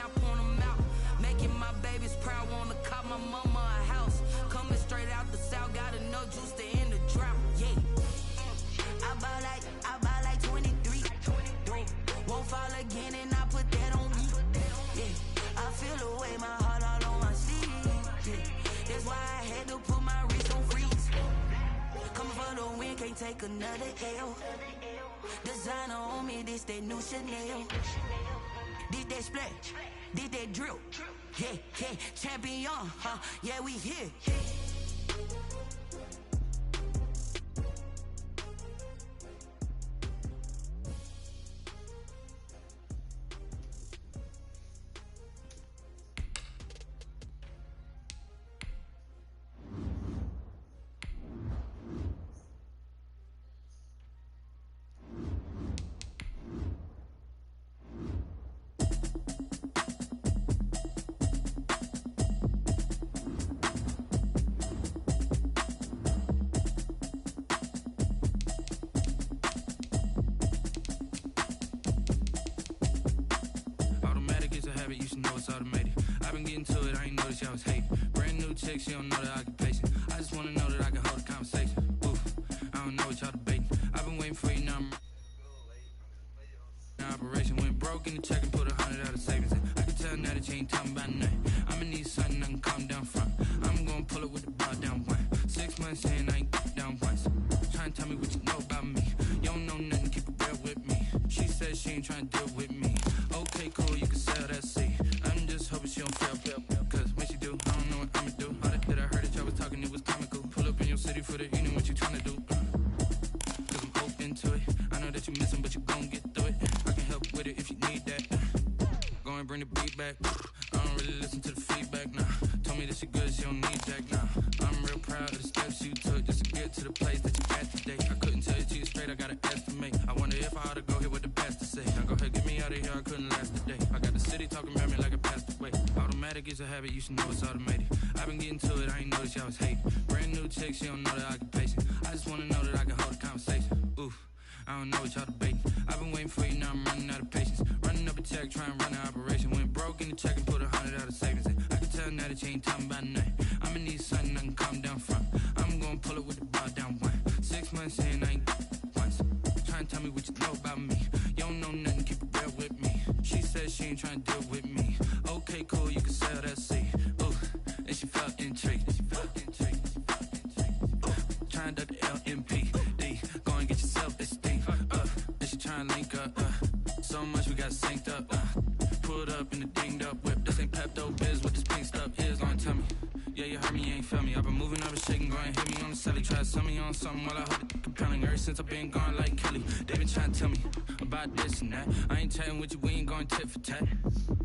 now point them out. Making my babies proud, wanna cop my mama a house. Coming straight out the south, got enough juice to end the drought. Yeah. I buy like 23. Won't fall again and I put that on me. Yeah. I feel the way, my heart all on my sleeve. Yeah. That's why I had to put my wrist on freeze. Coming for the win, can't take another L. Designer on me, this that new Chanel. Did that splash, did that drill. Yeah, yeah, champion, huh? Yeah, we here. You should know it's automated. I've been getting to it, I ain't noticed y'all was hating. Brand new chick, she don't know the occupation. I just wanna know that I can hold a conversation. Oof, I don't know what y'all debating. I've been waiting for you, now I'm operation went broke in the check and put 100 out of savings in. I can tell now that you ain't talking about nothing. I'ma need something I can calm down from. I'm gonna pull it with the bar down one. 6 months in, I ain't down once. Trying to tell me what you know about me. You don't know nothing, keep it real with me. She said she ain't trying to deal with me. Okay, cool, you can sell that seed. I'm just hoping she don't fail, cause when she do, I don't know what I'ma do. All that I heard that y'all was talking, it was comical. Pull up in your city for the evening, what you tryna do? Cause I'm open to it. I know that you missing, but you gon' get through it. I can help with it if you need that. Go and bring the beat back. I don't really listen to the feedback, nah. Told me that she good, she don't need Jack, nah. I'm real proud of the steps you took just to get to the place that you at today. I couldn't tell you to you straight, I gotta estimate. I wonder if I ought to go here with the best to say. Now go ahead, get me out of here, I couldn't last a day. I got the city talking about me like I passed away. Automatic is a habit, you should know it's automated. I've been getting to it, I ain't noticed y'all was hating. Brand new chick, she don't know the occupation. I just wanna know that I can hold a conversation. Oof, I don't know what y'all debating. I've been waiting for you, now I'm running out of patience. Running up a check, trying to run an operation. Went broke in the check and put 100 out of savings in. I can tell now that you ain't talking about nothing. I'ma need something I can calm down from. I'm gonna pull it with the bar down one. 6 months in, I ain't once. Trying to tell me what you know about me. You don't know nothing, keep it real with me. She said she ain't trying to deal with me. Okay, cool, you can sell that seed. Ooh, and she felt intrigued. Trying to duck the LMPD. Go and get yourself this thing. And she trying to link up. So much we got synced up. Pulled up in the dinged up whip. This ain't Pepto-Biz, what this pink stuff is. Gonna tell me. Yeah, you heard me, you ain't feel me. I've been moving, I've been shaking, go and hit me on the celly. Try to sell me on something while I hold it compelling. Ever since I've been gone like Kelly, they been trying to tell me about this and that. I ain't chatting with you, we ain't going tit for tat.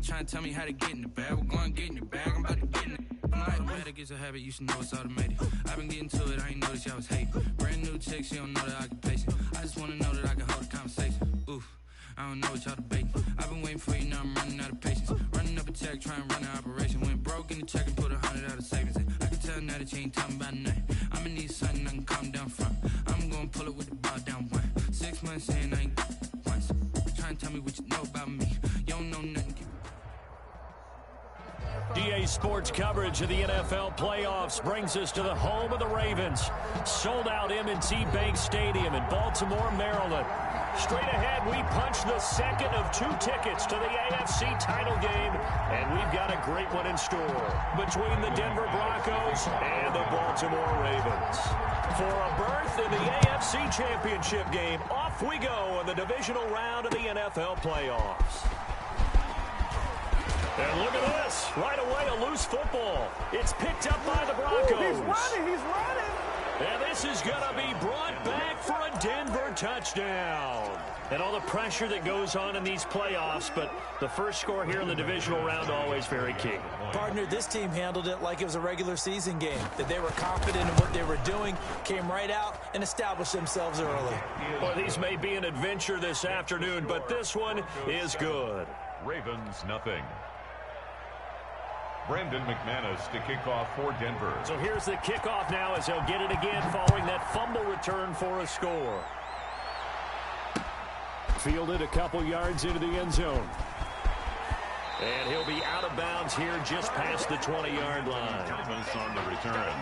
Trying to tell me how to get in the bag. We're going to get in your bag, I'm about to get in it. Automatic is a habit, you should know it's automated. I've been getting to it, I ain't noticed y'all was hating. Brand new chick, she don't know the occupation. I just wanna know that I can hold a conversation. Oof, I don't know what y'all debating. I've been waiting for you, now I'm running out of patience. Running up a check, trying to run an operation. Went broke in the check and put 100 out of savings in. I can tell now that you ain't talking about nothing. I'ma need something I can calm down from. I'm gonna pull it with the bar down one. 6 months in, I ain't once. Trying to tell me what you know about me. You don't know nothing. DA Sports coverage of the NFL playoffs brings us to the home of the Ravens. Sold out M&T Bank Stadium in Baltimore, Maryland. Straight ahead, we punch the second of 2 tickets to the AFC title game, and we've got a great one in store between the Denver Broncos and the Baltimore Ravens. For a berth in the AFC Championship game, off we go in the divisional round of the NFL playoffs. And look at this. Right away, a loose football. It's picked up by the Broncos. Ooh, he's running. And this is going to be brought back for a Denver touchdown. And all the pressure that goes on in these playoffs, but the first score here in the divisional round always very key. Partner, this team handled it like it was a regular season game, that they were confident in what they were doing, came right out and established themselves early. Well, these may be an adventure this afternoon, but this one is good. Ravens, nothing. Brandon McManus to kick off for Denver. So here's the kickoff now as they'll get it again following that fumble return for a score. Fielded a couple yards into the end zone. And he'll be out of bounds here just past the 20-yard line. On the return.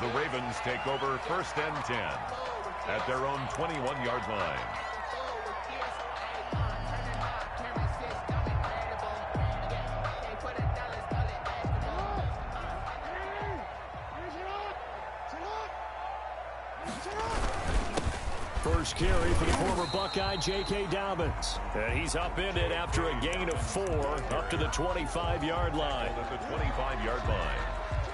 The Ravens take over 1st and 10 at their own 21-yard line. First carry for the former Buckeye, J.K. Dobbins. And he's upended after a gain of 4 up to the 25-yard line. At the 25-yard line.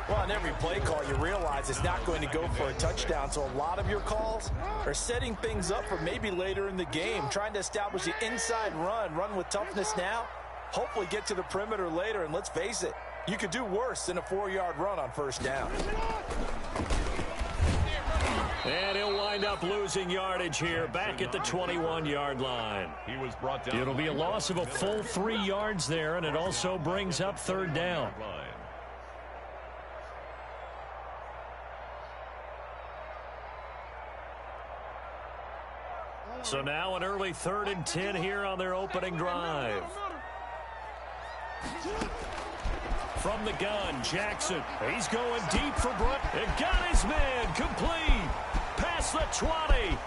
Well, on every play call, you realize it's not going to go for a touchdown. So a lot of your calls are setting things up for maybe later in the game, trying to establish the inside run with toughness now, hopefully get to the perimeter later. And let's face it, you could do worse than a 4-yard run on 1st down. And he'll wind up losing yardage here back at the 21-yard line. He was brought down. It'll be a loss of a full 3 yards there, and it also brings up 3rd down. So now an early 3rd and 10 here on their opening drive. From the gun, Jackson. He's going deep for Brook. And got his man complete. Past the 20.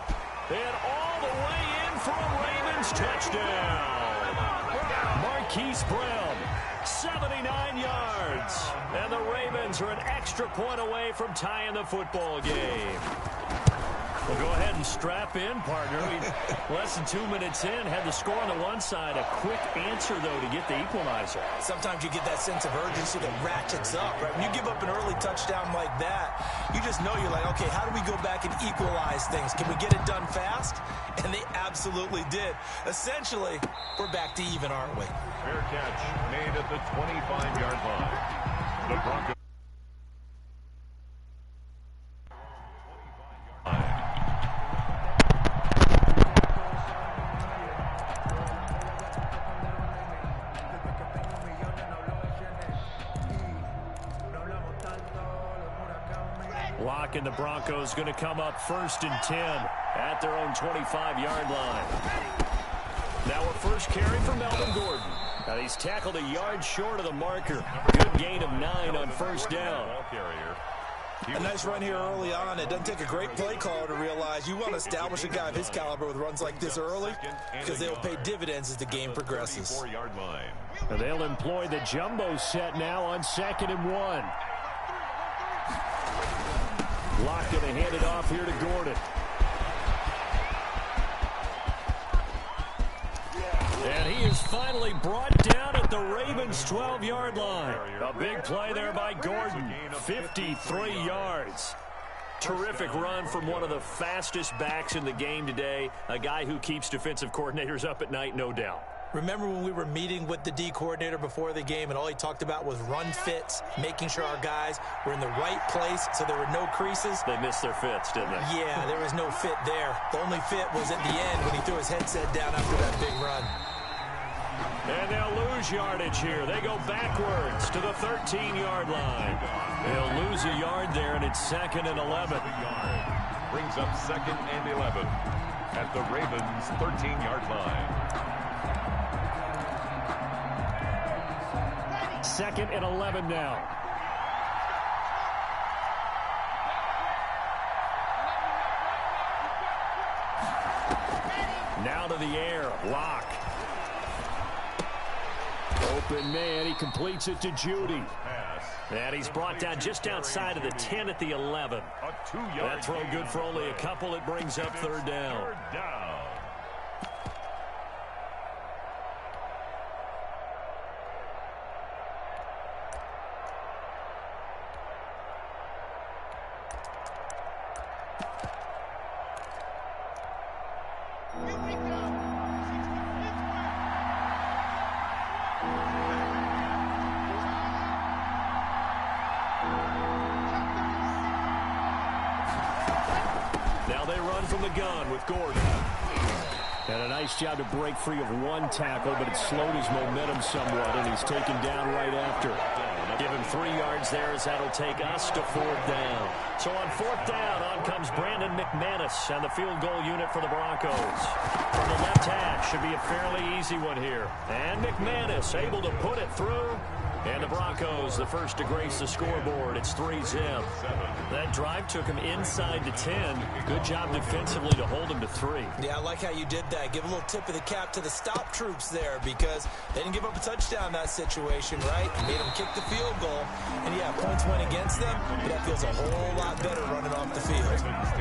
And all the way in for a Ravens touchdown. Marquise Brown, 79 yards. And the Ravens are an extra point away from tying the football game. Well, go ahead and strap in, partner. Less than 2 minutes in, had the score on the one side. A quick answer, though, to get the equalizer. Sometimes you get that sense of urgency that ratchets up, right? When you give up an early touchdown like that, you just know you're like, okay, how do we go back and equalize things? Can we get it done fast? And they absolutely did. Essentially, we're back to even, aren't we? Fair catch made at the 25-yard line. The Broncos. And the Broncos going to come up 1st and 10 at their own 25-yard line. Now a first carry for Melvin Gordon. Now he's tackled a yard short of the marker. Good gain of 9 on 1st down. A nice run here early on. It doesn't take a great play caller to realize you want to establish a guy of his caliber with runs like this early because they will pay dividends as the game progresses. And they'll employ the jumbo set now on 2nd and 1. Lock going to hand it off here to Gordon. And he is finally brought down at the Ravens' 12-yard line. A big play there by Gordon. 53 yards. Terrific run from one of the fastest backs in the game today. A guy who keeps defensive coordinators up at night, no doubt. Remember when we were meeting with the D coordinator before the game and all he talked about was run fits, making sure our guys were in the right place so there were no creases? They missed their fits, didn't they? Yeah, there was no fit there. The only fit was at the end when he threw his headset down after that big run. And they'll lose yardage here. They go backwards to the 13-yard line. They'll lose a yard there, and it's 2nd and 11. Brings up 2nd and 11 at the Ravens' 13-yard line. 2nd and 11 now. Now to the air. Lock. Open man. He completes it to Judy. And he's brought down just outside of the 10 at the 11. That throw good for only a couple. It brings up 3rd down. From the gun with Gordon. And a nice job to break free of one tackle, but it slowed his momentum somewhat, and he's taken down right after. Give him 3 yards there as that'll take us to 4th down. So on 4th down, on comes Brandon McManus and the field goal unit for the Broncos. From the left hash, should be a fairly easy one here. And McManus able to put it through. And the Broncos, the first to grace the scoreboard. It's 3-zip. That drive took him inside the 10. Good job defensively to hold him to 3. Yeah, I like how you did that. Give a little tip of the cap to the stop troops there because they didn't give up a touchdown in that situation, right? Made them kick the field goal. And, yeah, points went against them, but that feels a whole lot better running off the field.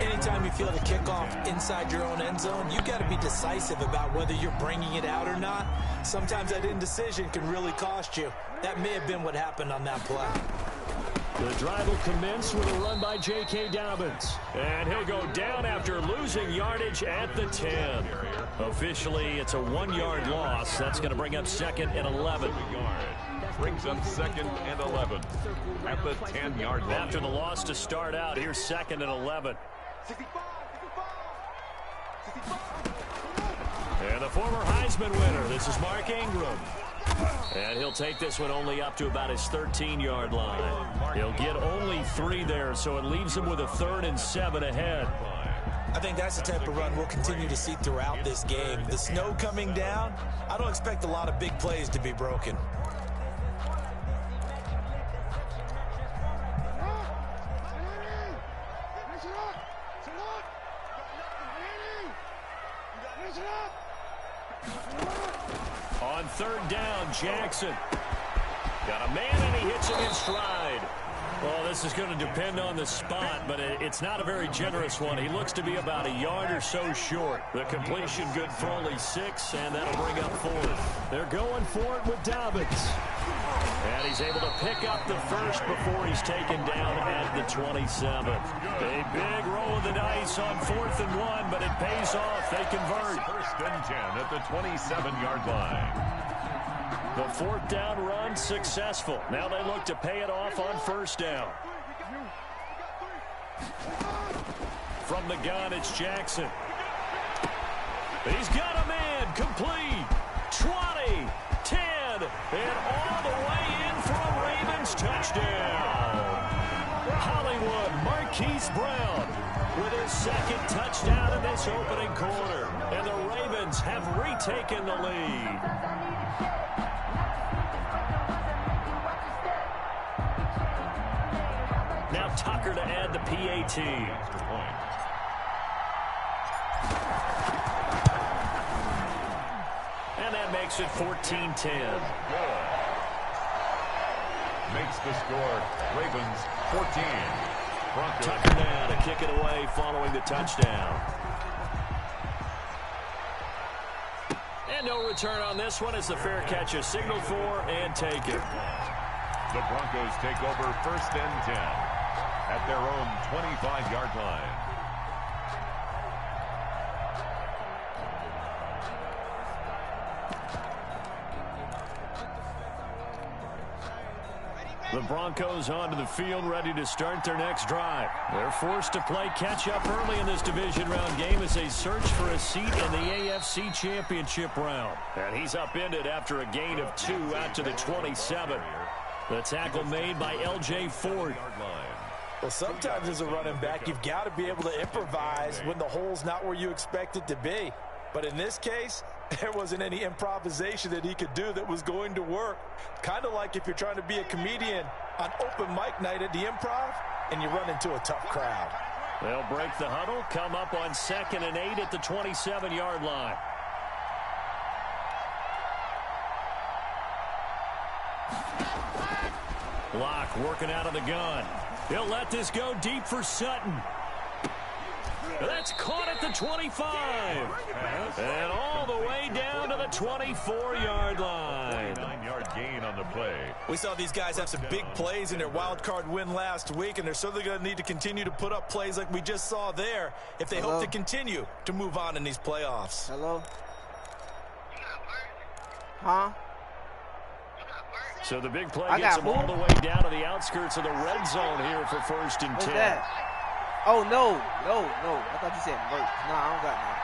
Anytime you feel the kickoff inside your own end zone, you got to be decisive about whether you're bringing it out or not. Sometimes that indecision can really cost you. That may have been what happened on that play. The drive will commence with a run by J.K. Dobbins. And he'll go down after losing yardage at the 10. Officially, it's a 1-yard loss. That's going to bring up 2nd and 11. Brings up 2nd and 11 at the 10-yard line. After the loss to start out, here's 2nd and 11. And the former Heisman winner, this is Mark Ingram. And he'll take this one only up to about his 13-yard line. He'll get only 3 there, so it leaves him with a 3rd and 7 ahead. I think that's the type of run we'll continue to see throughout this game. The snow coming down, I don't expect a lot of big plays to be broken. On 3rd down, Jackson. Got a man, and he hits him in stride. Well, this is going to depend on the spot, but it's not a very generous one. He looks to be about a yard or so short. The completion good for only 6, and that'll bring up 4th. They're going for it with Dobbins. And he's able to pick up the first before he's taken down at the 27. A big roll of the dice on 4th and 1, but it pays off. They convert. 1st and 10 at the 27-yard line. The 4th down run successful. Now they look to pay it off on 1st down. From the gun, it's Jackson. He's got a man complete. 20, 10, and all the way in for a Ravens touchdown. Hollywood Marquise Brown with his 2nd touchdown in this opening quarter. And the Ravens have retaken the lead. Now Tucker to add the PAT. And that makes it 14-10. Makes the score. Ravens 14. Broncos. Tucker now to kick it away following the touchdown. And no return on this one as the fair catch is signaled for and taken. The Broncos take over 1st and 10 at their own 25-yard line. The Broncos onto the field, ready to start their next drive. They're forced to play catch-up early in this division round game as they search for a seat in the AFC Championship round. And he's upended after a gain of 2 out to the 27. The tackle made by L.J. Ford. Well, sometimes as a running back, you've got to be able to improvise when the hole's not where you expect it to be. But in this case, there wasn't any improvisation that he could do that was going to work. Kind of like if you're trying to be a comedian on open mic night at the Improv and you run into a tough crowd. They'll break the huddle, come up on 2nd and 8 at the 27-yard line. Block working out of the gun. He'll let this go deep for Sutton. That's caught at the 25. And all the way down to the 24-yard line. 9-yard gain on the play. We saw these guys have some big plays in their wild card win last week, and they're certainly going to need to continue to put up plays like we just saw there if they hope to continue to move on in these playoffs. Hello? Huh? So the big play gets them all the way down to the outskirts of the red zone here for 1st and 10. What's that? Oh, no. I thought you said merch. No, I don't got none.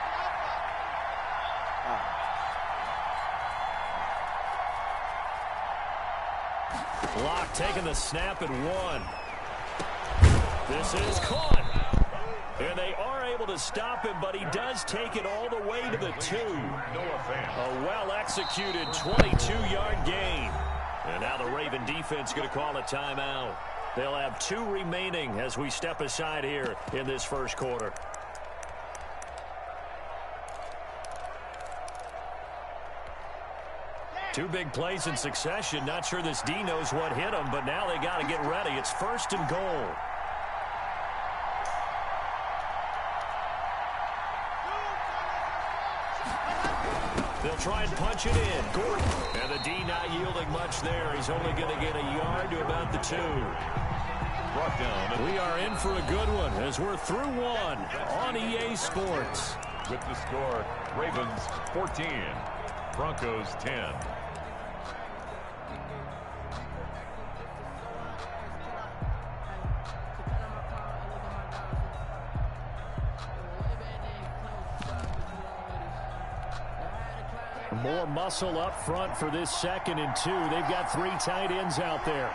Block taking the snap at 1. This is caught. And they are able to stop him, but he does take it all the way to the 2. A well-executed 22-yard gain. And now the Raven defense going to call a timeout. They'll have 2 remaining as we step aside here in this first quarter. Two big plays in succession. Not sure this D knows what hit him, but now they got to get ready. It's 1st and goal. They'll try and punch it in. Gordon. And the D not yielding much there. He's only going to get a yard to about the 2. Brought down. We are in for a good one as we're through 1 on EA Sports. With the score, Ravens 14, Broncos 10. More muscle up front for this 2nd and 2. They've got 3 tight ends out there.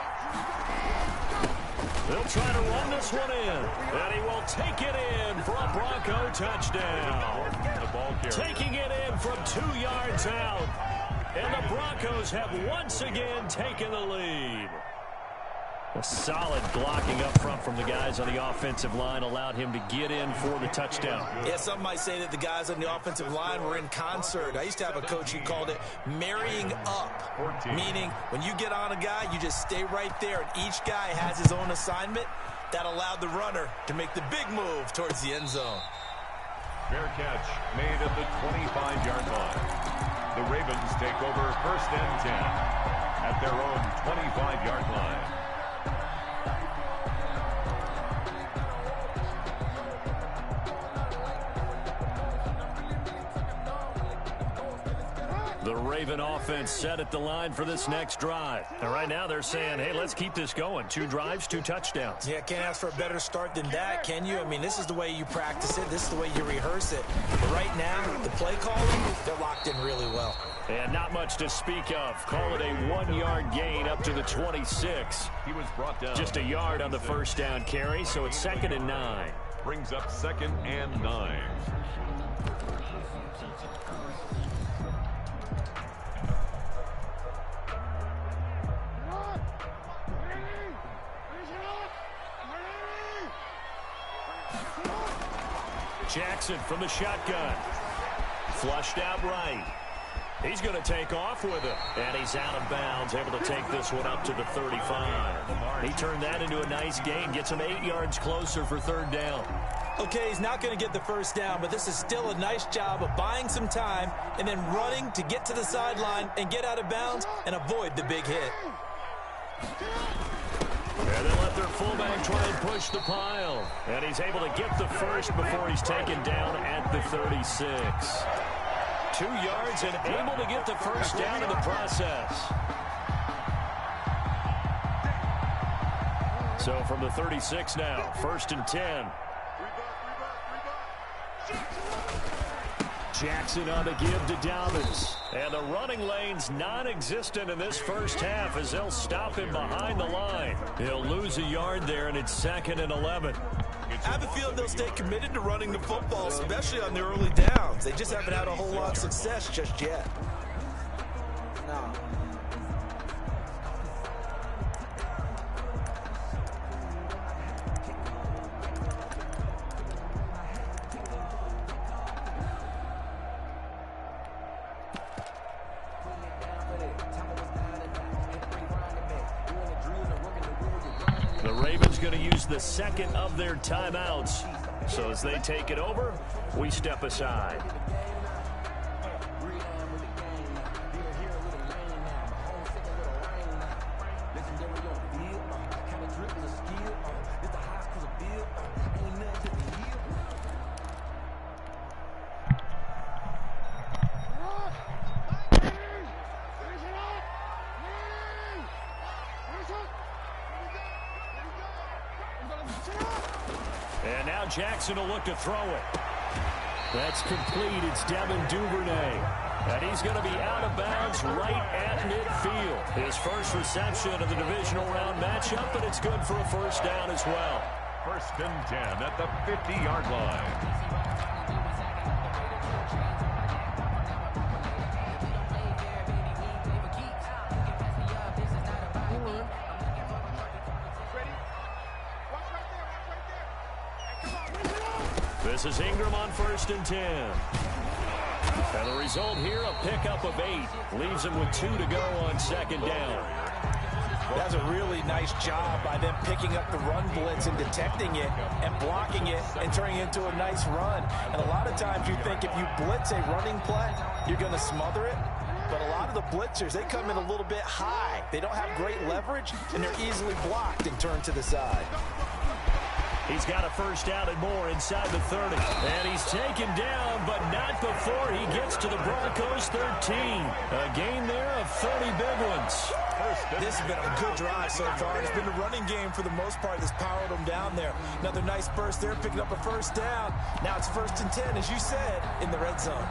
They'll try to run this one in. And he will take it in for a Bronco touchdown. The ball carrier. Taking it in from 2 yards out. And the Broncos have once again taken the lead. A solid blocking up front from the guys on the offensive line allowed him to get in for the touchdown. Yeah, some might say that the guys on the offensive line were in concert. I used to have a coach who called it marrying up, meaning when you get on a guy, you just stay right there, and each guy has his own assignment. That allowed the runner to make the big move towards the end zone. Fair catch made at the 25-yard line. The Ravens take over 1st and 10 at their own 25-yard line. The Raven offense set at the line for this next drive. And right now they're saying, hey, let's keep this going. 2 drives, 2 touchdowns. Yeah, can't ask for a better start than that, can you? I mean, this is the way you practice it. This is the way you rehearse it. But right now, the play calling, they're locked in really well. And not much to speak of. Call it a 1-yard gain up to the 26. He was brought down. Just a yard on the first down carry, so it's 2nd and 9. Brings up 2nd and 9. Jackson from the shotgun. Flushed out right. He's going to take off with it. And he's out of bounds, able to take this one up to the 35. He turned that into a nice gain. Gets him 8 yards closer for 3rd down. Okay, he's not going to get the first down, but this is still a nice job of buying some time and then running to get to the sideline and get out of bounds and avoid the big hit. And they let their fullback try and push the pile. And he's able to get the first before he's taken down at the 36. 2 yards and able to get the first down in the process. So from the 36 now, 1st and 10. Jackson on the give to Dobbins. And the running lane's non-existent in this first half as they'll stop him behind the line. He'll lose a yard there, and it's 2nd and 11. I have a feeling they'll stay committed to running the football, especially on the early downs. They just haven't had a whole lot of success just yet. No. The Ravens going to use the 2nd of their timeouts. So as they take it over, we step aside. And now Jackson will look to throw it. That's complete. It's Devin Duvernay. And he's going to be out of bounds right at midfield. His first reception of the divisional round matchup, but it's good for a first down as well. First and 10 at the 50-yard line. This is Ingram on first and 10. And the result here, a pickup of 8. Leaves him with 2 to go on second down. That's a really nice job by them picking up the run blitz and detecting it and blocking it and turning it into a nice run. And a lot of times you think if you blitz a running play, you're going to smother it. But a lot of the blitzers, they come in a little bit high. They don't have great leverage, and they're easily blocked and turned to the side. He's got a first down and more inside the 30. And he's taken down, but not before he gets to the Broncos' 13. A gain there of 30 big ones. This has been a good drive so far. It's been a running game for the most part that's powered them down there. Another nice burst there, picking up a first down. Now it's first and 10, as you said, in the red zone.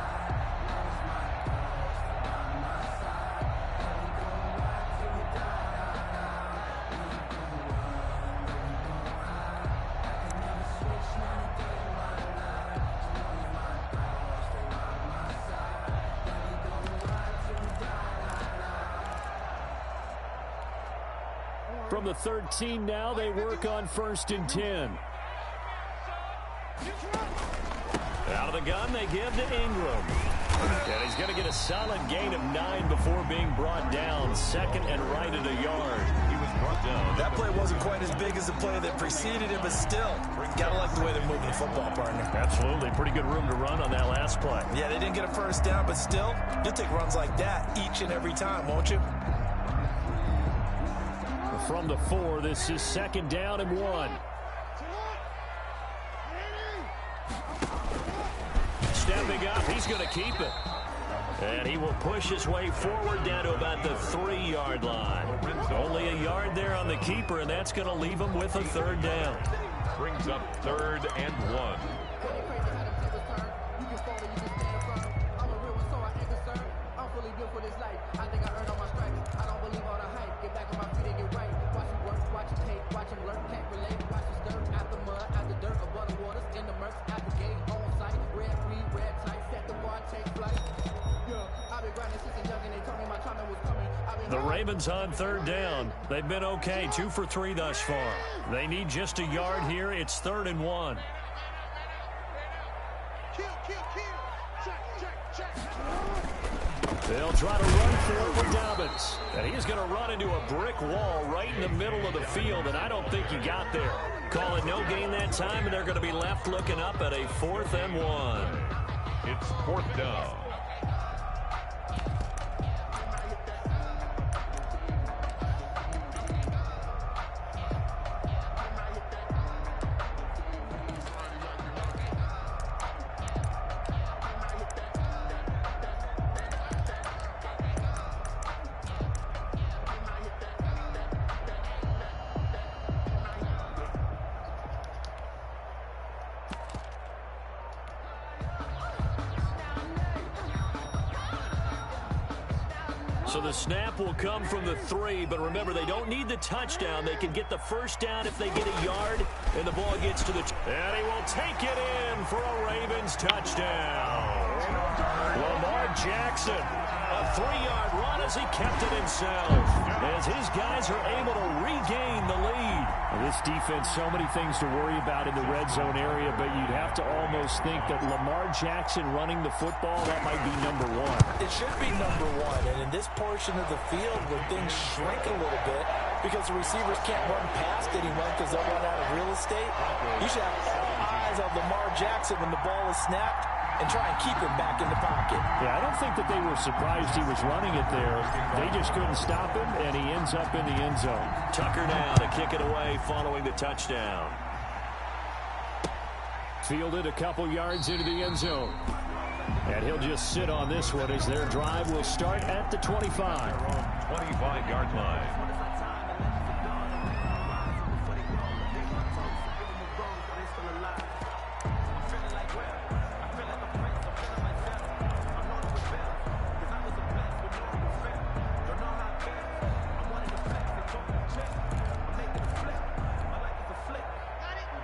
From the 13 now, they work on first and 10. Out of the gun, they give to Ingram. And he's going to get a solid gain of 9 before being brought down. Second and right at a yard. He was brought down. That play wasn't quite as big as the play that preceded it, but still, gotta like the way they're moving the football, partner. Absolutely. Pretty good room to run on that last play. Yeah, they didn't get a first down, but still, you'll take runs like that each and every time, won't you? From the 4, this is second down and 1. Stepping up, he's going to keep it. And he will push his way forward down to about the 3-yard line. Only a yard there on the keeper, and that's going to leave him with a third down. Brings up 3rd and 1. The Ravens on third down. They've been okay, 2 for 3 thus far. They need just a yard here. It's 3rd and 1. They'll try to run for it with Dobbins. And he's going to run into a brick wall right in the middle of the field, and I don't think he got there. Call it no gain that time, and they're going to be left looking up at a 4th and 1. It's 4th down. So the snap will come from the 3, but remember, they don't need the touchdown. They can get the first down if they get a yard, and the ball gets to the... And he will take it in for a Ravens touchdown. Lamar Jackson, a 3-yard run as he kept it himself, as his guys are able to regain the lead. This defense, so many things to worry about in the red zone area, but you'd have to almost think that Lamar Jackson running the football, that might be number 1. It should be number 1, and in this portion of the field where things shrink a little bit because the receivers can't run past anyone because they'll run out of real estate, you should have all eyes on Lamar Jackson when the ball is snapped and try and keep him back in the pocket. Yeah, I don't think that they were surprised he was running it there. They just couldn't stop him, and he ends up in the end zone. Tucker now to kick it away following the touchdown. Fielded a couple yards into the end zone. And he'll just sit on this one as their drive will start at the 25. 25-yard line.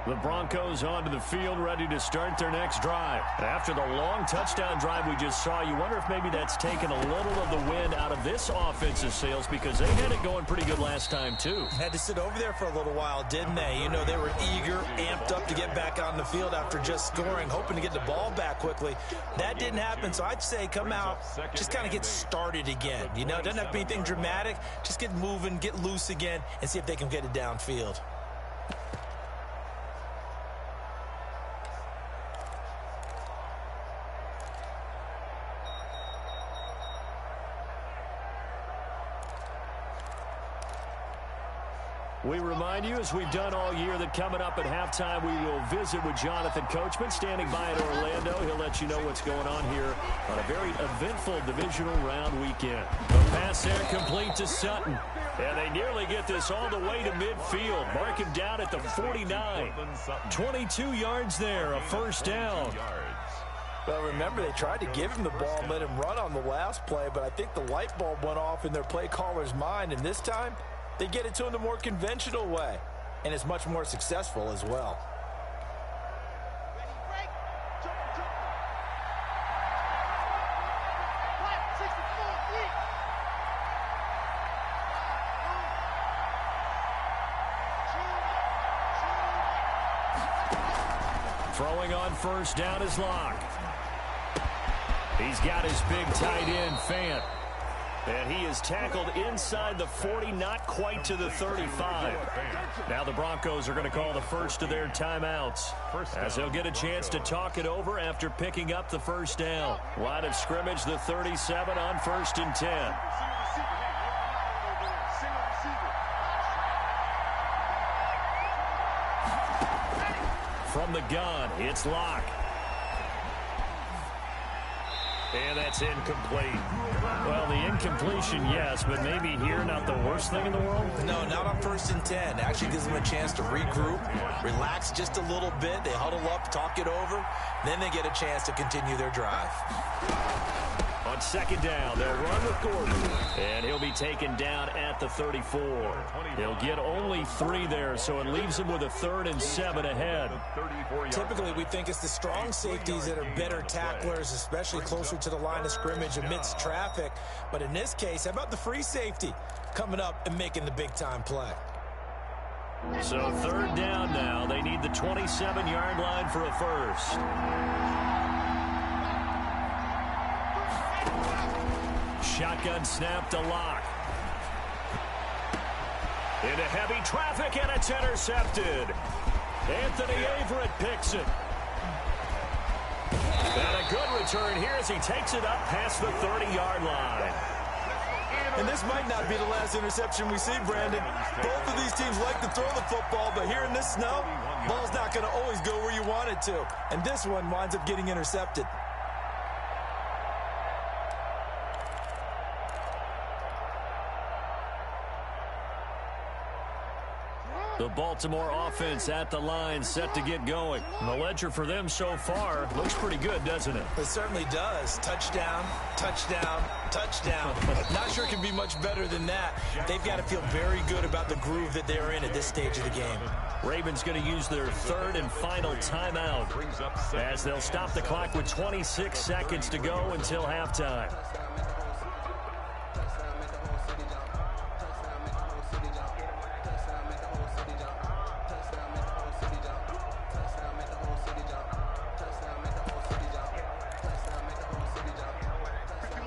The Broncos onto the field, ready to start their next drive. After the long touchdown drive we just saw, you wonder if maybe that's taken a little of the wind out of this offensive sails, because they had it going pretty good last time, too. Had to sit over there for a little while, didn't they? You know, they were eager, amped up to get back on the field after just scoring, hoping to get the ball back quickly. That didn't happen, so I'd say come out, just kind of get started again. You know, it doesn't have to be anything dramatic. Just get moving, get loose again, and see if they can get it downfield. We remind you, as we've done all year, that coming up at halftime, we will visit with Jonathan Coachman, standing by in Orlando. He'll let you know what's going on here on a very eventful divisional round weekend. The pass there complete to Sutton. And they nearly get this all the way to midfield. Mark him down at the 49. 22 yards there, a first down. Well, remember, they tried to give him the ball and let him run on the last play, but I think the light bulb went off in their play caller's mind, and this time, they get it to him the more conventional way, and it's much more successful as well. Throwing on first down is Locke. He's got his big tight end, Fant. And he is tackled inside the 40, not quite to the 35. Now the Broncos are going to call the first of their timeouts, as they'll get a chance to talk it over after picking up the first down. Line of scrimmage, the 37 on 1st and 10. From the gun, it's Locke. And that's incomplete. Well, the incompletion, yes, but maybe here not the worst thing in the world? No, not on 1st and 10. Actually gives them a chance to regroup, relax just a little bit. They huddle up, talk it over, then they get a chance to continue their drive. On 2nd down, they'll run with Gordon, and he'll be taken down at the 34. He'll get only 3 there, so it leaves him with a 3rd and 7 ahead. Typically, we think it's the strong safeties that are better tacklers, especially closer to the line of scrimmage amidst traffic. But in this case, how about the free safety coming up and making the big-time play? So 3rd down now. They need the 27-yard line for a first. Shotgun snap to Locke. Into heavy traffic, and it's intercepted. Anthony Averett picks it. And a good return here as he takes it up past the 30-yard line. And this might not be the last interception we see, Brandon. Both of these teams like to throw the football, but here in this snow, ball's not going to always go where you want it to. And this one winds up getting intercepted. The Baltimore offense at the line, set to get going. The ledger for them so far looks pretty good, doesn't it? It certainly does. Touchdown, touchdown, touchdown. Not sure it can be much better than that. They've got to feel very good about the groove that they're in at this stage of the game. Ravens going to use their 3rd and final timeout, as they'll stop the clock with 26 seconds to go until halftime.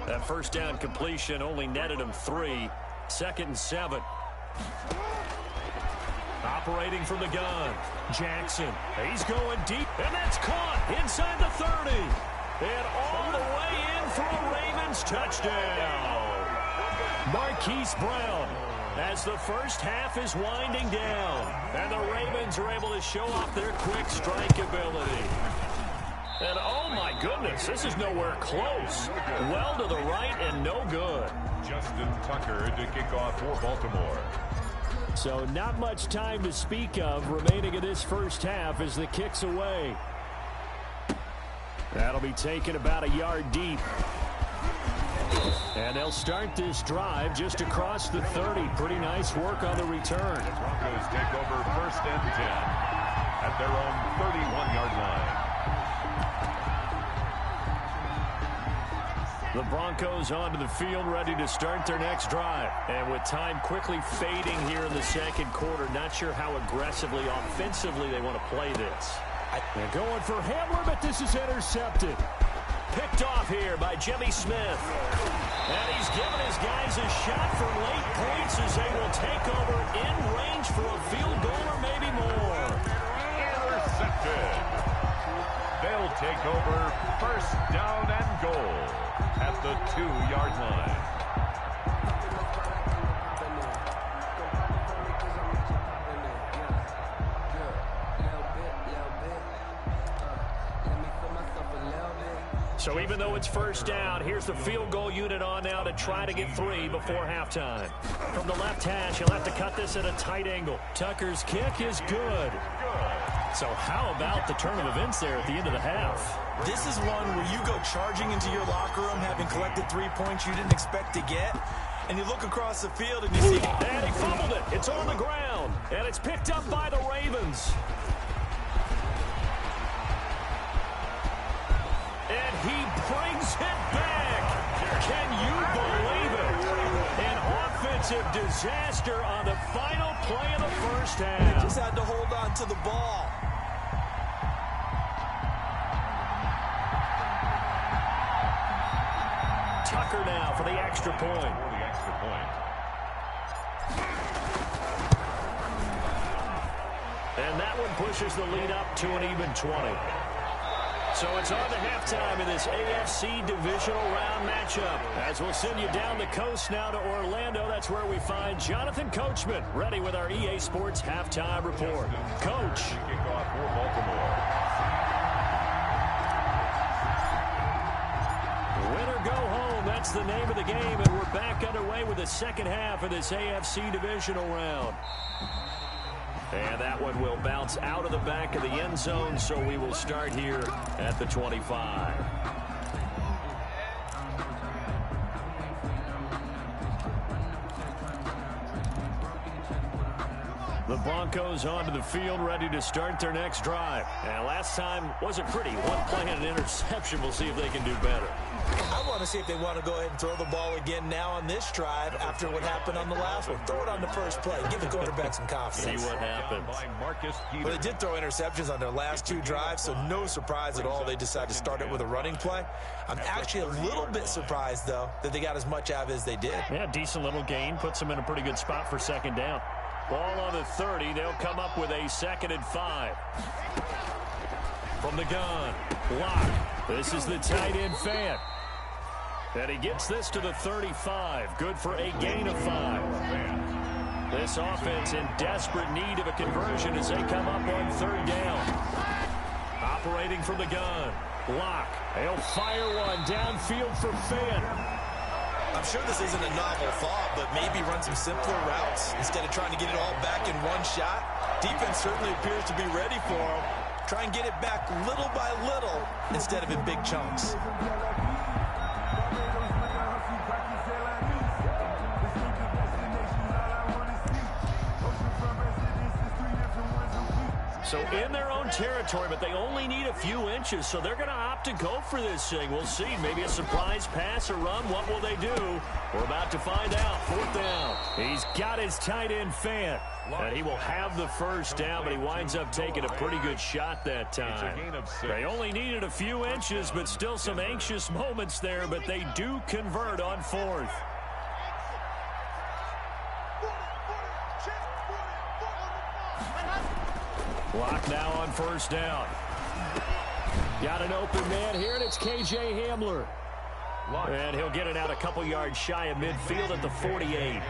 That first down completion only netted him 3. 2nd and 7. Operating from the gun, Jackson. He's going deep, and that's caught inside the 30. And all the way in for a Ravens touchdown. Marquise Brown, as the first half is winding down, and the Ravens are able to show off their quick strike ability. And oh my goodness, this is nowhere close. Well to the right and no good. Justin Tucker to kick off for Baltimore. So not much time to speak of remaining in this first half as the kick's away. That'll be taken about a yard deep. And they'll start this drive just across the 30. Pretty nice work on the return. The Broncos take over 1st and 10. at their own 31-yard line. The Broncos onto the field, ready to start their next drive. And with time quickly fading here in the second quarter, not sure how aggressively, offensively they want to play this. They're going for Hamler, but this is intercepted. Picked off here by Jimmy Smith. And he's given his guys a shot for late points as they will take over in range for a field goal or maybe more. Intercepted. They'll take over first down and goal at the 2-yard line. So even though it's first down, here's the field goal unit on now to try to get 3 before halftime. From the left hash, he'll have to cut this at a tight angle. Tucker's kick is good. So how about the turn of events there at the end of the half? This is one where you go charging into your locker room having collected 3 points you didn't expect to get, and you look across the field and you see... And he fumbled it. It's on the ground, and it's picked up by the Ravens. And he brings it back. Can you believe it? An offensive disaster on the final play of the first half. Just had to hold on to the ball. Tucker now for the extra point. And that one pushes the lead up to an even 20. So it's on to halftime in this AFC divisional round matchup. As we'll send you down the coast now to Orlando, that's where we find Jonathan Coachman, ready with our EA Sports halftime report. Coach. Kickoff for Baltimore. Win or go home, that's the name of the game, and we're back underway with the second half of this AFC divisional round. And that one will bounce out of the back of the end zone, so we will start here at the 25. The Broncos onto the field, ready to start their next drive. And last time wasn't pretty. One play and an interception. We'll see if they can do better. I want to see if they want to go ahead and throw the ball again now on this drive after what happened on the last one. Throw it on the first play. Give the quarterback some confidence. See what happens. Well, they did throw interceptions on their last 2 drives, so no surprise at all they decided to start it with a running play. I'm actually a little bit surprised, though, that they got as much out of it as they did. Yeah, decent little gain. Puts them in a pretty good spot for second down. Ball on the 30. They'll come up with a 2nd and 5. From the gun, Lock. This is the tight end Fant. And he gets this to the 35. Good for a gain of 5. This offense in desperate need of a conversion as they come up on 3rd down. Operating from the gun, Lock. He'll fire one downfield for Fant. I'm sure this isn't a novel thought, but maybe run some simpler routes instead of trying to get it all back in one shot. Defense certainly appears to be ready for him. Try and get it back little by little instead of in big chunks. So in their own territory, but they only need a few inches, so they're going to opt to go for this thing. We'll see. Maybe a surprise pass or run. What will they do? We're about to find out. 4th down. He's got his tight end Fant. And he will have the first down, but he winds up taking a pretty good shot that time. They only needed a few inches, but still some anxious moments there, but they do convert on 4th. Lock now on 1st down. Got an open man here, and it's KJ Hamler. And he'll get it out a couple yards shy of midfield at the 48.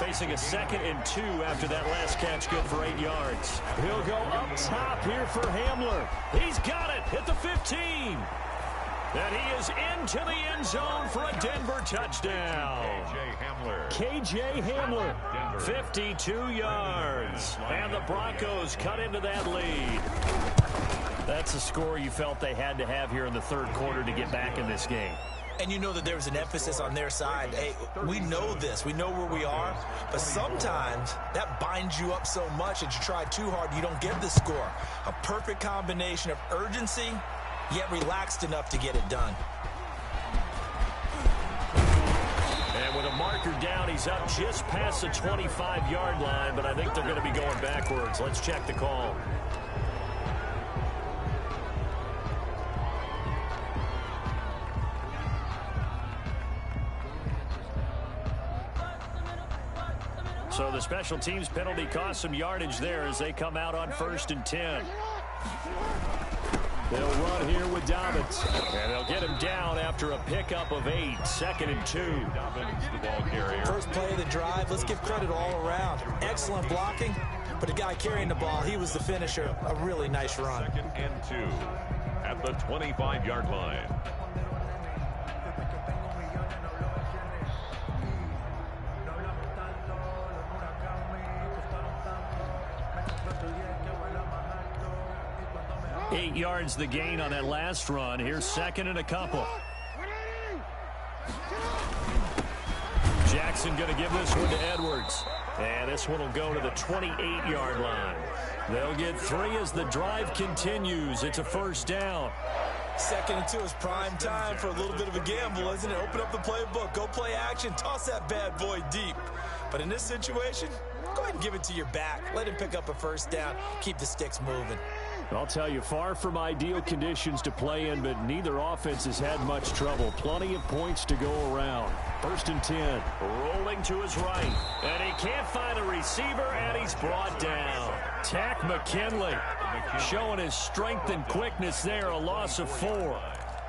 Facing a 2nd and 2 after that last catch, good for 8 yards. He'll go up top here for Hamler. He's got it at the 15. And he is into the end zone for a Denver touchdown. KJ Hamler, 52 yards. And the Broncos cut into that lead. That's a score you felt they had to have here in the 3rd quarter to get back in this game. And you know that there's an emphasis on their side. Hey, we know this. We know where we are. But sometimes that binds you up so much that you try too hard, you don't get the score. A perfect combination of urgency, yet relaxed enough to get it done. And with a marker down, he's up just past the 25-yard line, but I think they're going to be going backwards. Let's check the call. So the special teams penalty cost some yardage there as they come out on 1st and 10. They'll run here with Dobbins. And they'll get him down after a pickup of 8. 2nd and 2. Dobbins, the ball carrier. First play of the drive. Let's give credit all around. Excellent blocking. But the guy carrying the ball, he was the finisher. A really nice run. 2nd and 2 at the 25-yard line. Eight yards the gain on that last run. Here's 2nd and a couple. Jackson going to give this one to Edwards. And this one will go to the 28-yard line. They'll get 3 as the drive continues. It's a 1st down. 2nd and 2 is prime time for a little bit of a gamble, isn't it? Open up the playbook, go play action, toss that bad boy deep. But in this situation, go ahead and give it to your back. Let him pick up a 1st down. Keep the sticks moving. I'll tell you, far from ideal conditions to play in, but neither offense has had much trouble. Plenty of points to go around. 1st and 10. Rolling to his right. And he can't find a receiver, and he's brought down. Tack McKinley showing his strength and quickness there. A loss of 4.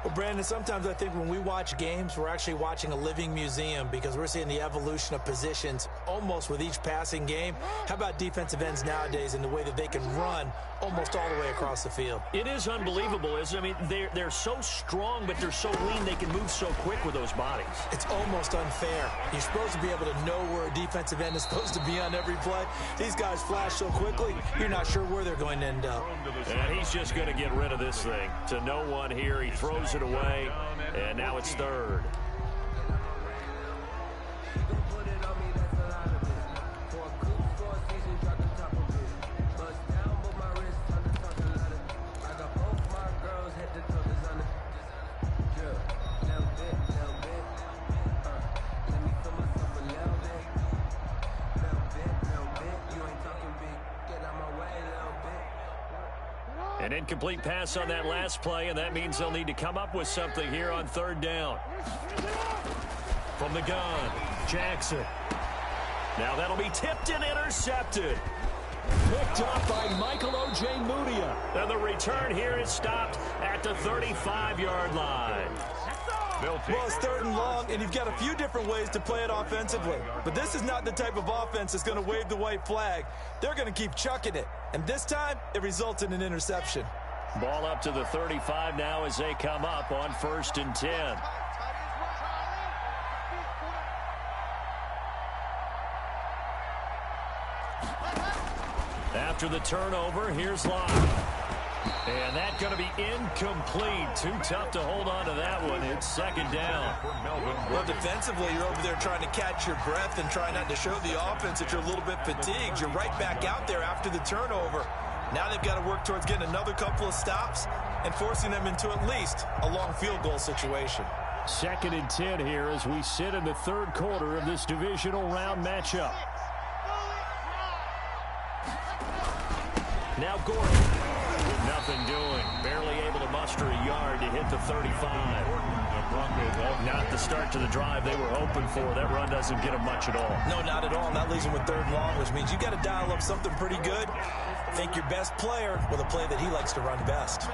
Well, Brandon, sometimes I think when we watch games, we're actually watching a living museum because we're seeing the evolution of positions almost with each passing game. How about defensive ends nowadays and the way that they can run almost all the way across the field? It is unbelievable, isn't it? I mean, they're so strong, but they're so lean, they can move so quick with those bodies. It's almost unfair. You're supposed to be able to know where a defensive end is supposed to be on every play. These guys flash so quickly, you're not sure where they're going to end up. And he's just going to get rid of this thing. To no one here, he throws it away, and now it's 3rd. An incomplete pass on that last play, and that means they'll need to come up with something here on 3rd down. From the gun, Jackson. Now that'll be tipped and intercepted. Picked up by Michael Ojemudia. And the return here is stopped at the 35-yard line. Well, it's 3rd and long, and you've got a few different ways to play it offensively. But this is not the type of offense that's going to wave the white flag. They're going to keep chucking it. And this time, it results in an interception. Ball up to the 35 now as they come up on 1st and 10. After the turnover, here's Locke. And that's going to be incomplete. Too tough to hold on to that one. It's 2nd down. Well, defensively, you're over there trying to catch your breath and try not to show the offense that you're a little bit fatigued. You're right back out there after the turnover. Now they've got to work towards getting another couple of stops and forcing them into at least a long field goal situation. 2nd and 10 here as we sit in the 3rd quarter of this divisional round matchup. Now Gordon. Nothing doing. Barely able to muster a yard to hit the 35. Not the start to the drive they were hoping for. That run doesn't get them much at all. No, not at all. And that leaves them with 3rd and long, which means you got to dial up something pretty good. Think your best player with a play that he likes to run best.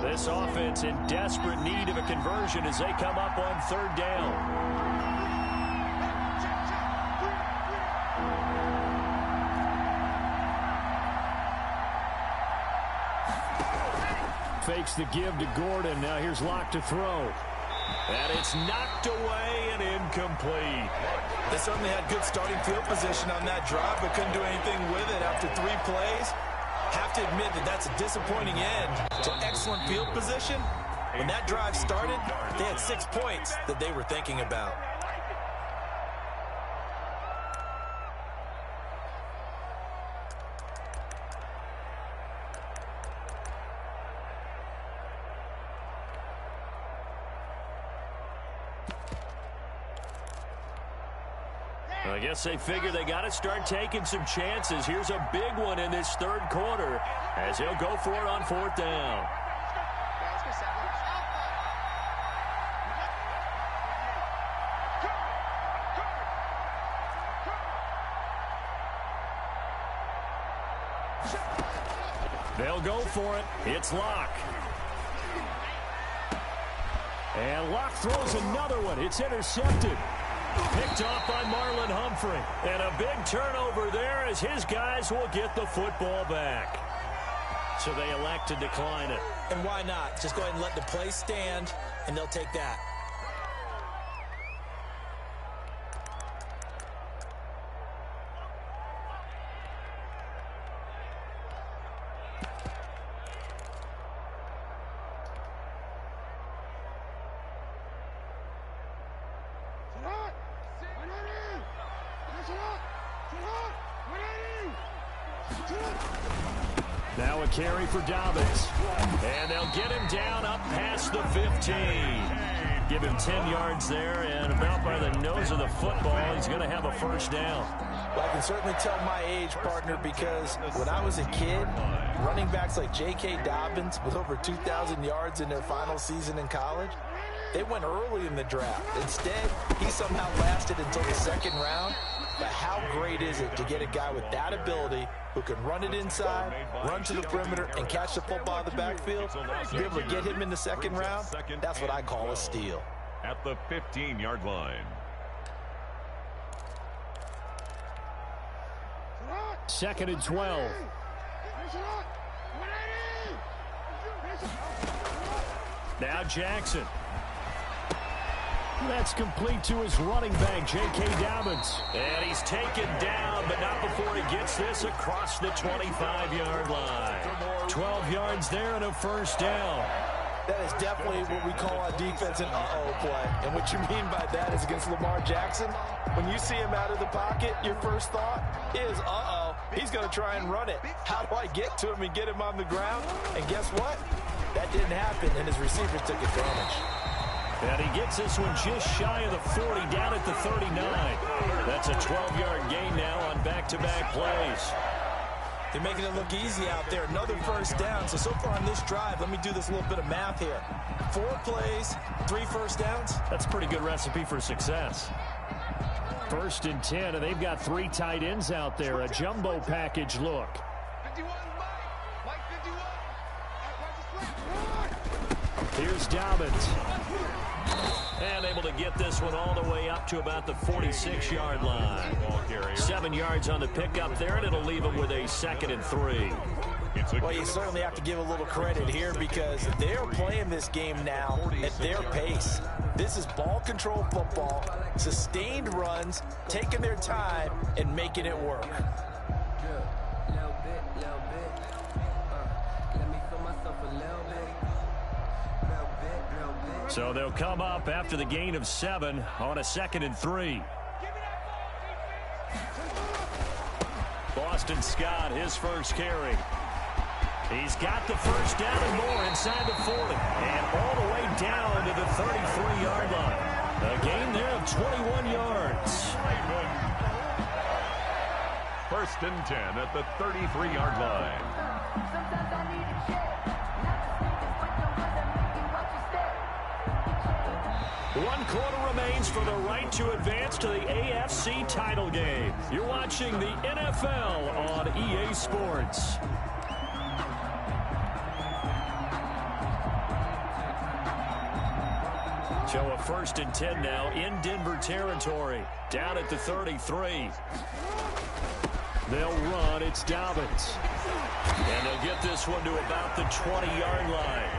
This offense in desperate need of a conversion as they come up on 3rd down. Fakes the give to Gordon. Now here's Locke to throw. And it's knocked away and incomplete. They certainly had good starting field position on that drive, but couldn't do anything with it after 3 plays. Have to admit that that's a disappointing end to excellent field position. When that drive started, they had 6 points that they were thinking about. I guess they figure they got to start taking some chances. Here's a big one in this third quarter as he'll go for it on 4th down. They'll go for it. It's Locke. And Locke throws another one. It's intercepted. Picked off by Marlon Humphrey. And a big turnover there as his guys will get the football back. So they elect to decline it. And why not? Just go ahead and let the play stand, and they'll take that. Now a carry for Dobbins. And they'll get him down up past the 15. Give him 10 yards there, and about by the nose of the football, he's going to have a first down. Well, I can certainly tell my age, partner, because when I was a kid, running backs like J.K. Dobbins with over 2,000 yards in their final season in college, they went early in the draft. Instead, he somehow lasted until the 2nd round. But how great is it to get a guy with that ability who can run it inside, run to the perimeter, and catch the football in the backfield? To be able to get him in the 2nd round, that's what I call a steal. At the 15-yard line. 2nd and 12. Now Jackson. That's complete to his running back, J.K. Dobbins. And he's taken down, but not before he gets this across the 25-yard line. 12 yards there and a first down. That is definitely what we call on defense an uh-oh play. And what you mean by that is against Lamar Jackson, when you see him out of the pocket, your first thought is, uh-oh, he's going to try and run it. How do I get to him and get him on the ground? And guess what? That didn't happen, and his receivers took advantage. And he gets this one just shy of the 40, down at the 39. That's a 12-yard gain now on back-to-back plays. They're making it look easy out there. Another first down. So far on this drive, let me do this little bit of math here. 4 plays, 3 first downs. That's a pretty good recipe for success. 1st and 10, and they've got 3 tight ends out there. A jumbo package look. Here's Dobbins. And able to get this one all the way up to about the 46-yard line. 7 yards on the pickup there, and it'll leave him with a 2nd and 3. Well, you certainly have to give a little credit here because they're playing this game now at their pace. This is ball control football, sustained runs, taking their time, and making it work. So they'll come up after the gain of 7 on a 2nd and 3. Boston Scott, his first carry. He's got the first down and more inside the 40. And all the way down to the 33-yard line. A gain there of 21 yards. 1st and 10 at the 33-yard line. One quarter remains for the right to advance to the AFC title game. You're watching the NFL on EA Sports. So a 1st and 10 now in Denver territory. Down at the 33. They'll run. It's Dobbins. And they'll get this one to about the 20-yard line.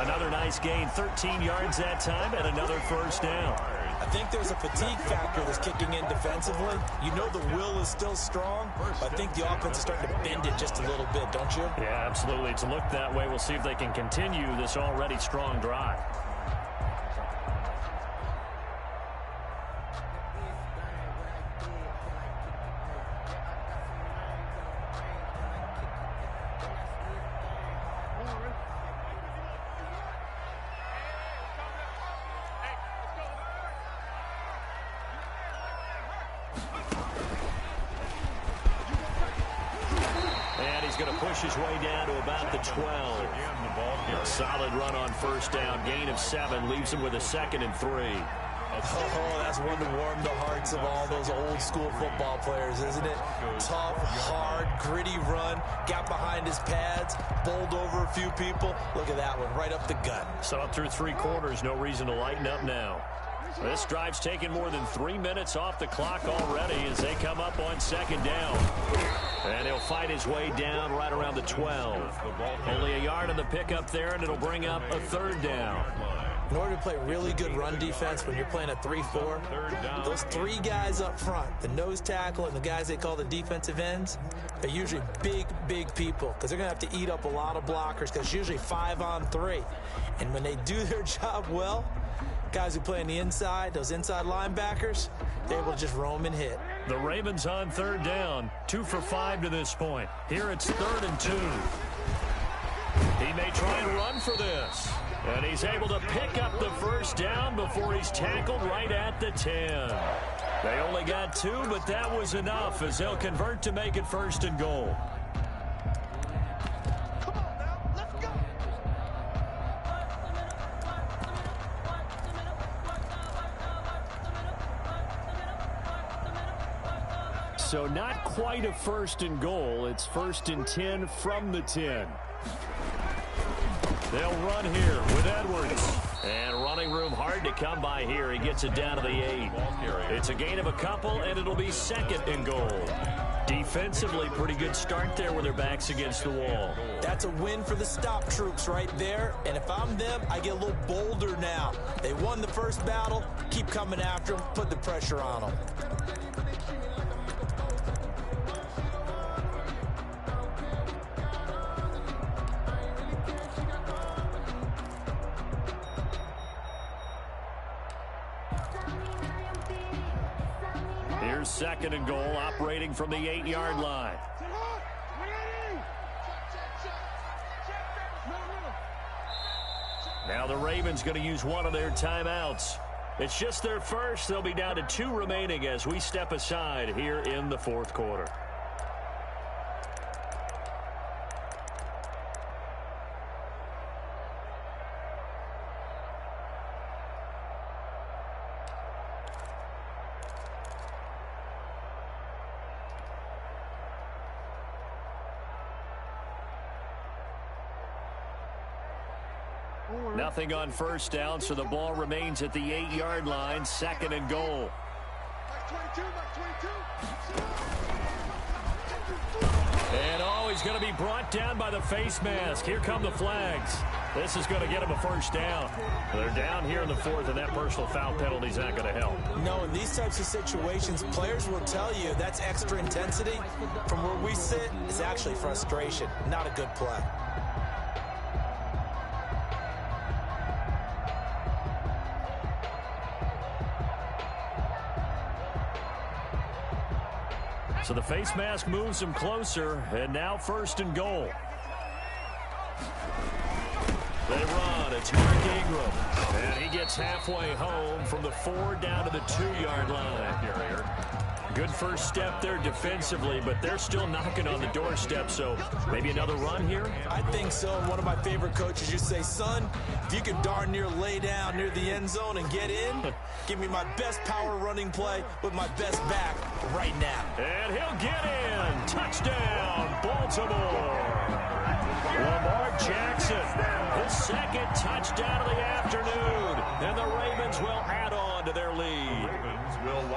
Another nice gain, 13 yards that time, and another first down. I think there's a fatigue factor that's kicking in defensively. You know the will is still strong, but I think the offense is starting to bend it just a little bit, don't you? Yeah, absolutely. It's looked that way. We'll see if they can continue this already strong drive. Going to push his way down to about the 12. A solid run on first down. Gain of 7 leaves him with a 2nd and 3. Oh, that's one to warm the hearts of all those old school football players, isn't it? Tough, hard, gritty run. Got behind his pads, bowled over a few people. Look at that one, right up the gut. So up through 3 quarters, no reason to lighten up now. This drive's taken more than 3 minutes off the clock already as they come up on 2nd down. And he'll fight his way down right around the 12. Only a yard on the pickup there, and it'll bring up a 3rd down. In order to play really good run defense when you're playing a 3-4, those 3 guys up front, the nose tackle and the guys they call the defensive ends, are usually big, big people because they're going to have to eat up a lot of blockers because it's usually 5 on 3. And when they do their job well, guys who play on the inside, those inside linebackers, they're able to just roam and hit. The Ravens on 3rd down, 2 for 5 to this point. Here it's 3rd and 2. He may try and run for this. And he's able to pick up the first down before he's tackled right at the 10. They only got 2, but that was enough as they'll convert to make it 1st and goal. So not quite a 1st and goal. It's 1st and 10 from the 10. They'll run here with Edwards. And running room hard to come by here. He gets it down to the 8. It's a gain of a couple, and it'll be 2nd and goal. Defensively, pretty good start there with their backs against the wall. That's a win for the stop troops right there. And if I'm them, I get a little bolder now. They won the first battle. Keep coming after them. Put the pressure on them. Here's 2nd and goal, operating from the 8-yard line. Now the Ravens going to use one of their timeouts. It's just their first. They'll be down to 2 remaining as we step aside here in the 4th quarter. Nothing on first down, so the ball remains at the 8-yard line, 2nd and goal. And he's going to be brought down by the face mask. Here come the flags. This is going to get him a first down. They're down here in the 4th, and that personal foul penalty is not going to help. No, in these types of situations, players will tell you that's extra intensity. From where we sit, it's actually frustration, not a good play. So the face mask moves him closer, and now 1st and goal. They run. It's Mark Ingram. And he gets halfway home from the 4 down to the 2-yard line. Good first step there defensively, but they're still knocking on the doorstep, so maybe another run here? I think so. One of my favorite coaches used to say, son, if you could darn near lay down near the end zone and get in, give me my best power running play with my best back right now. And he'll get in. Touchdown, Baltimore. Lamar Jackson, his 2nd touchdown of the afternoon. And the Ravens will add on to their lead.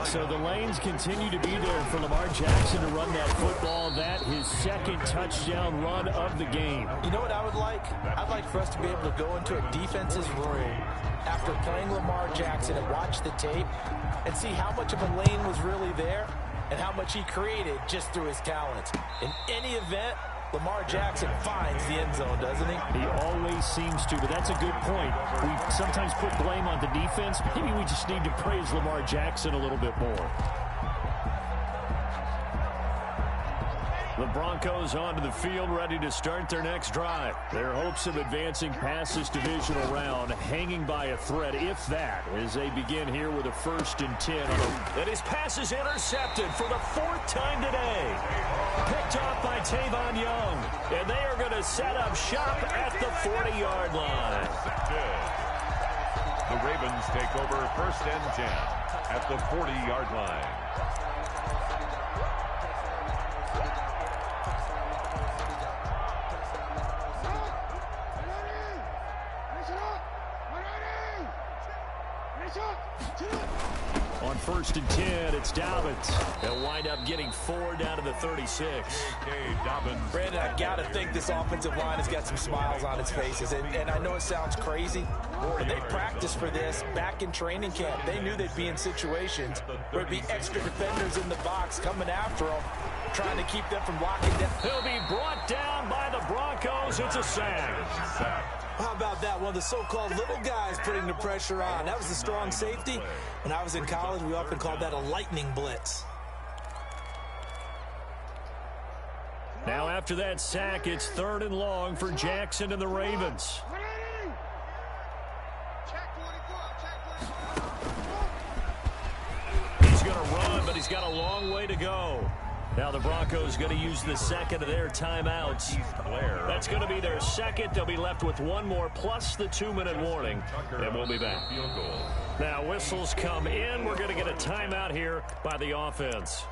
So the lanes continue to be there for Lamar Jackson to run that football. That his second touchdown run of the game. You know what I would like? I'd like for us to be able to go into a defense's room after playing Lamar Jackson and watch the tape and see how much of a lane was really there and how much he created just through his talents. In any event, Lamar Jackson finds the end zone, doesn't he? He always seems to, but that's a good point. We sometimes put blame on the defense. Maybe we just need to praise Lamar Jackson a little bit more. The Broncos onto the field, ready to start their next drive. Their hopes of advancing past this divisional round hanging by a thread, if that, as they begin here with a 1st and 10. And his pass is intercepted for the 4th time today. Picked off by Tavon Young. And they are going to set up shop at the 40-yard line. The Ravens take over 1st and 10 at the 40-yard line. On 1st and 10, it's Dobbins. They'll wind up getting 4 down to the 36. Brandon, I got to think this offensive line has got some smiles on its faces. And I know it sounds crazy, but they practiced for this back in training camp. They knew they'd be in situations where it'd be extra defenders in the box coming after them, trying to keep them from locking down. He'll be brought down by the Broncos. It's a sack. How about that? One of the so-called little guys putting the pressure on. That was a strong safety. When I was in college, we often called that a lightning blitz. Now after that sack, it's 3rd and long for Jackson and the Ravens. He's going to run, but he's got a long way to go. Now the Broncos going to use the second of their timeouts. That's going to be their second. They'll be left with one more plus the 2-minute warning, and we'll be back. Now whistles come in. We're going to get a timeout here by the offense.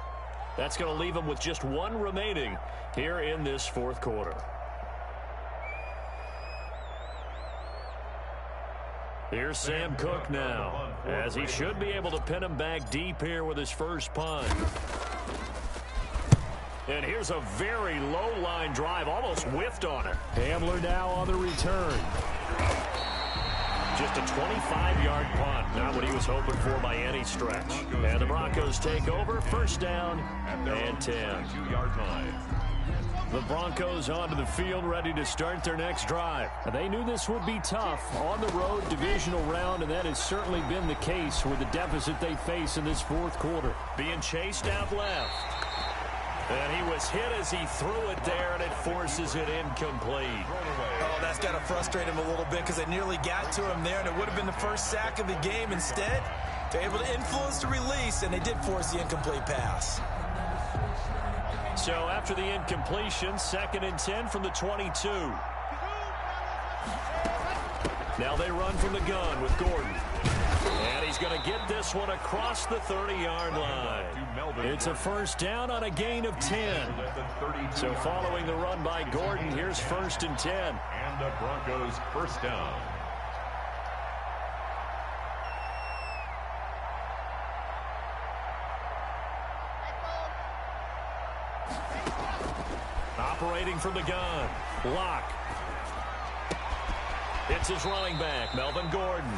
That's going to leave them with just one remaining here in this 4th quarter. Here's Sam Cook now, as he should be able to pin him back deep here with his first punt. And here's a very low-line drive, almost whiffed on it. Hamler now on the return. Just a 25-yard punt, not what he was hoping for by any stretch. And the Broncos take over, 1st down and 10. 2-yard line. The Broncos onto the field, ready to start their next drive. They knew this would be tough on the road divisional round, and that has certainly been the case with the deficit they face in this 4th quarter. Being chased out left. And he was hit as he threw it there, and it forces it incomplete. Oh, that's got to frustrate him a little bit because they nearly got to him there, and it would have been the first sack of the game. Instead, they're able to influence the release, and they did force the incomplete pass. So after the incompletion, 2nd and 10 from the 22. Now they run from the gun with Gordon. And he's going to get this one across the 30-yard line. It's a 1st down on a gain of 10. So following the run by Gordon, here's 1st and 10. And the Broncos 1st down. Operating from the gun, Locke. It's his running back, Melvin Gordon.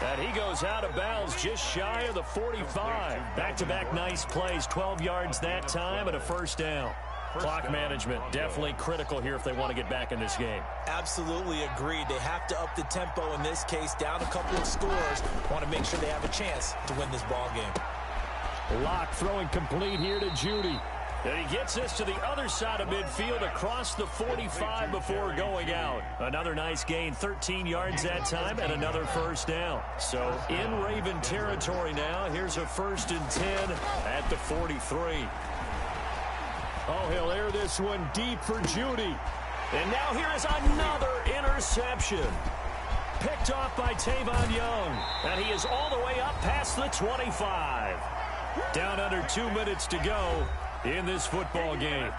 And he goes out of bounds just shy of the 45. Back-to-back nice plays, 12 yards that time and a 1st down. Clock management definitely critical here if they want to get back in this game. Absolutely agreed. They have to up the tempo in this case, down a couple of scores. Want to make sure they have a chance to win this ball game. Locke throwing complete here to Judy. And he gets this to the other side of midfield across the 45 before going out. Another nice gain, 13 yards that time, and another 1st down. So in Raven territory now, here's a 1st and 10 at the 43. Oh, he'll air this one deep for Judy. And now here is another interception. Picked off by Tavon Young. And he is all the way up past the 25. Down under 2 minutes to go in this football game.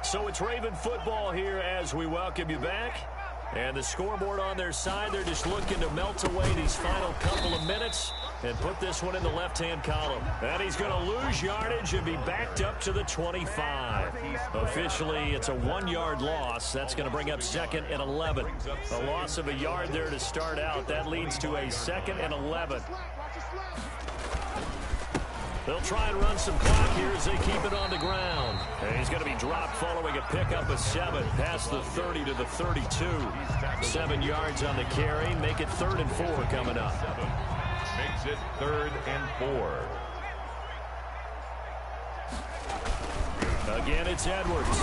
So it's Raven football here as we welcome you back. And the scoreboard on their side, they're just looking to melt away these final couple of minutes and put this one in the left-hand column. And he's going to lose yardage and be backed up to the 25. Officially, it's a 1-yard loss. That's going to bring up 2nd and 11. A loss of a yard there to start out. That leads to a 2nd and 11. They'll try and run some clock here as they keep it on the ground. And he's going to be dropped following a pickup of 7 past the 30 to the 32. 7 yards on the carry. Make it 3rd and 4 coming up. Makes it 3rd and 4. Again, it's Edwards.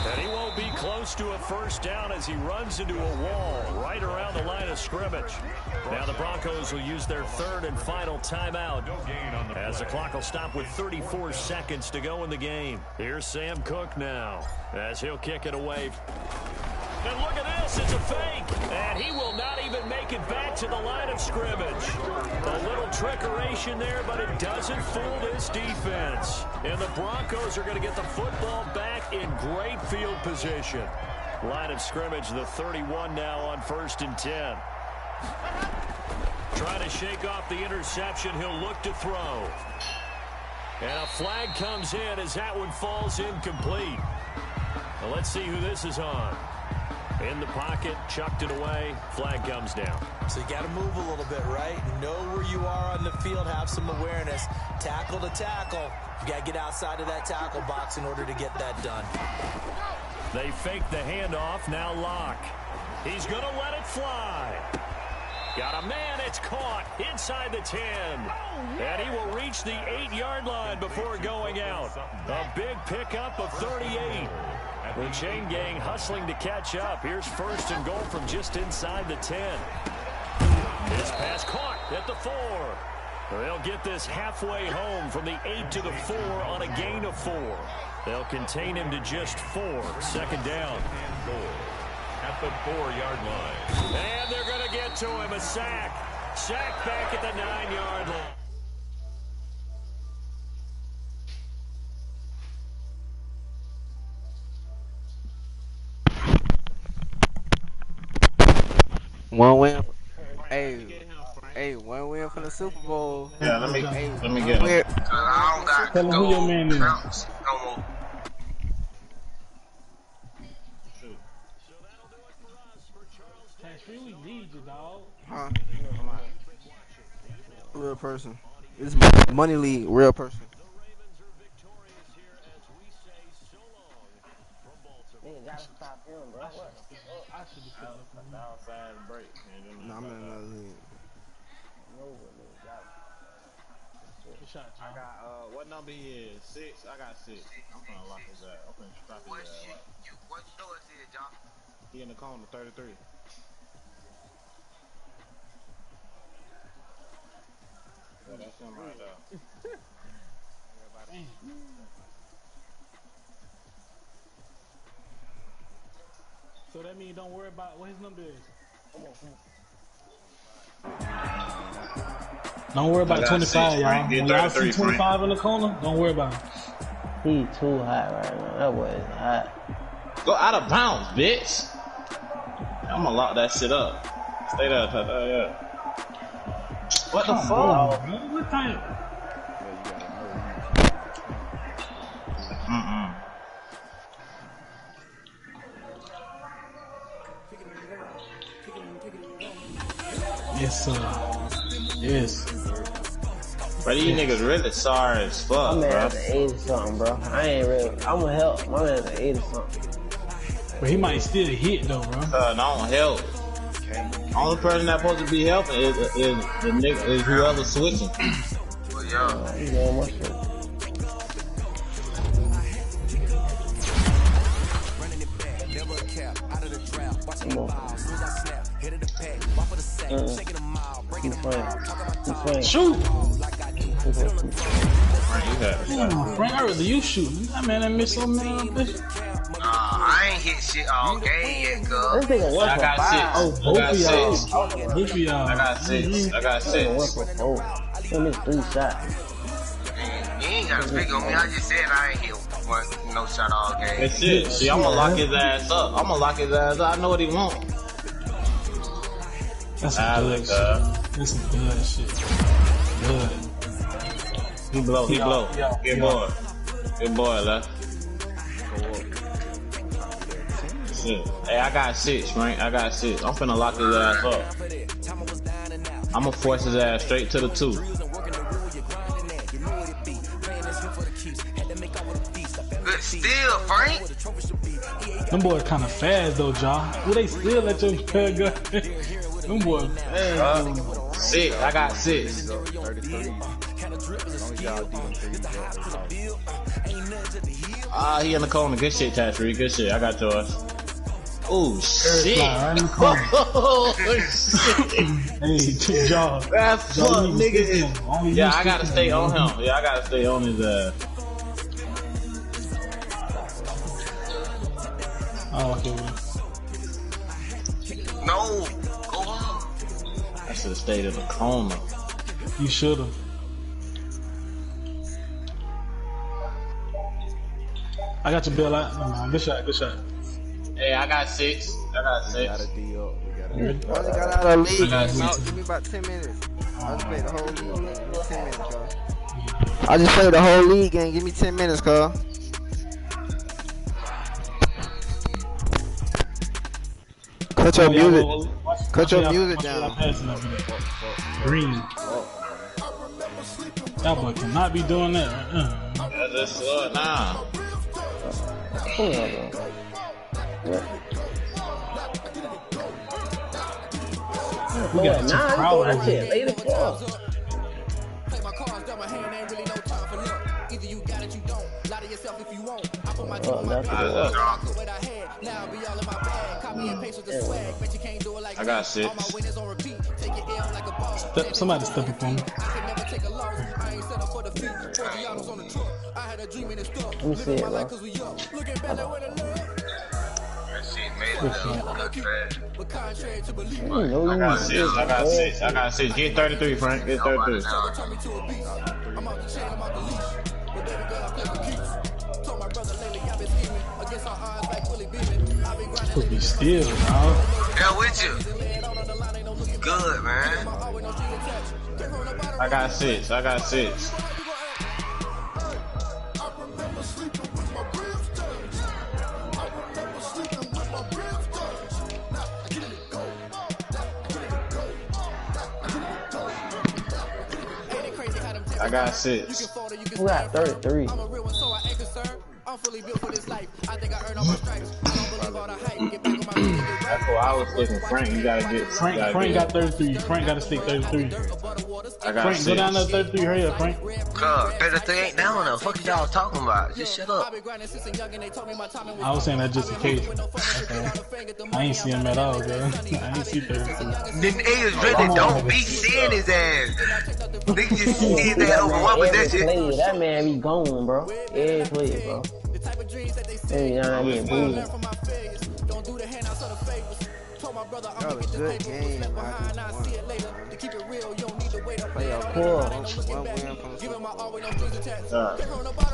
And he won't be close to a first down as he runs into a wall right around the line of scrimmage. Now the Broncos will use their 3rd and final timeout as the clock will stop with 34 seconds to go in the game. Here's Sam Cook now as he'll kick it away. And look at this, it's a fake. And he will not even make it back to the line of scrimmage. A little trickeration there, but it doesn't fool this defense. And the Broncos are going to get the football back in great field position. Line of scrimmage, the 31 now on 1st and 10. Trying to shake off the interception, he'll look to throw. And a flag comes in as that one falls incomplete. Now let's see who this is on. In the pocket, chucked it away, flag comes down. So you got to move a little bit, right? Know where you are on the field, have some awareness. Tackle to tackle. You got to get outside of that tackle box in order to get that done. They fake the handoff, now Locke. He's going to let it fly. Got a man, it's caught inside the 10. And he will reach the 8-yard line before going out. A big pickup of 38. The chain gang hustling to catch up. Here's 1st and goal from just inside the 10. This pass caught at the 4. They'll get this halfway home from the 8 to the 4 on a gain of 4. They'll contain him to just 4. 2nd down. At the 4-yard line. And they're going to get to him. A sack. Sack back at the 9-yard line. One win. Hey, one win for the Super Bowl. Yeah, let me get him. Tell him who your man is. We need you, dog. Huh? Real person. This money league, real person. No, I'm in another league. I got, what number he is? 6? I got 6. I'm gonna lock his ass. I'm gonna strap his ass. What store is it, John? He in the corner, 33. Yeah, that's him right there. So that means don't worry about what his number is. Don't worry about 25, y'all. When y'all see 25 in the corner, don't worry about it. He too hot right now. That boy is hot. Go out of bounds, bitch. I'm gonna lock that shit up. Stay there, yeah. What the fuck? What time? Yes, sir. Yes. Bro, these niggas really sorry as fuck, My man bro. at the 80 something, bro. I ain't really. I'm gonna help. My man at the 80 something. But he might still hit though, bro. I don't help. Only person that's supposed to be helping is the nigga, is whoever switching. Well, yo. You know my shit. Come on. He's playing. Shoot! Frank, I rather you shoot. That man ain't missed so many bitches. I ain't hit shit all game yet, cuz. I got 6. Oh, both of y'all. Both of y'all. I got 6. I got 6. He missed 3 shots. You ain't gotta speak on me. I just said I ain't hit no shot all game. That's it. See, I'm gonna lock his ass up. I know what he want. That's some good shit. That's some good shit. Good. He blow. Good boy. Good boy, left. Shit. Hey, I got 6, Frank. I got 6. I'm finna lock his ass up. I'm gonna force his ass straight to the 2. Good steal, Frank. Them boys kind of fast though, y'all. Will they still let your pair go? Them boys fast. 6. I got 6. He in the corner. Good shit, Tashree. Good shit. I got yours. Oh shit! Oh shit! Hey, y'all. That fuck nigga. Yeah, I gotta stay on him. Yeah, I gotta stay on his ass. Oh, okay. No, go on. I should have stayed in the corner. You should have. I got your bill out. No, good shot, good shot. Hey, I got 6. I got 6. I only got out of the league. Give me about 10 minutes. I just played the whole league. Give me 10 minutes, cuz. I just played the whole league and give me 10 minutes, cuz. Cut your music. Cut your music down. Green. That boy cannot be doing that. That's just slow it now. We got two crowd over here. I got 6. Somebody step up on me. Let me see it, bro. I got 6. I got 6. I got 6. Get 33, Frank. Get 33. Supposed to be still, dog. Yeah, with you. Good, man. I got 6. I got 6. I got 6. Who got 33? That's what I was thinking. Frank, you gotta get. Frank got 33. Frank got to stick 33. I got Frank, 6. go down to 33. Hurry up, Frank. 33 ain't down there. Fuck y'all talking about? Just shut up. I was saying that just in case. Okay. I ain't see him at all, girl. I ain't see 33. Them niggas really don't be seeing his ass. Niggas just see that over. What was that shit? That man be gone, bro. Every play, bro. Maybe not getting booed. That was a good game.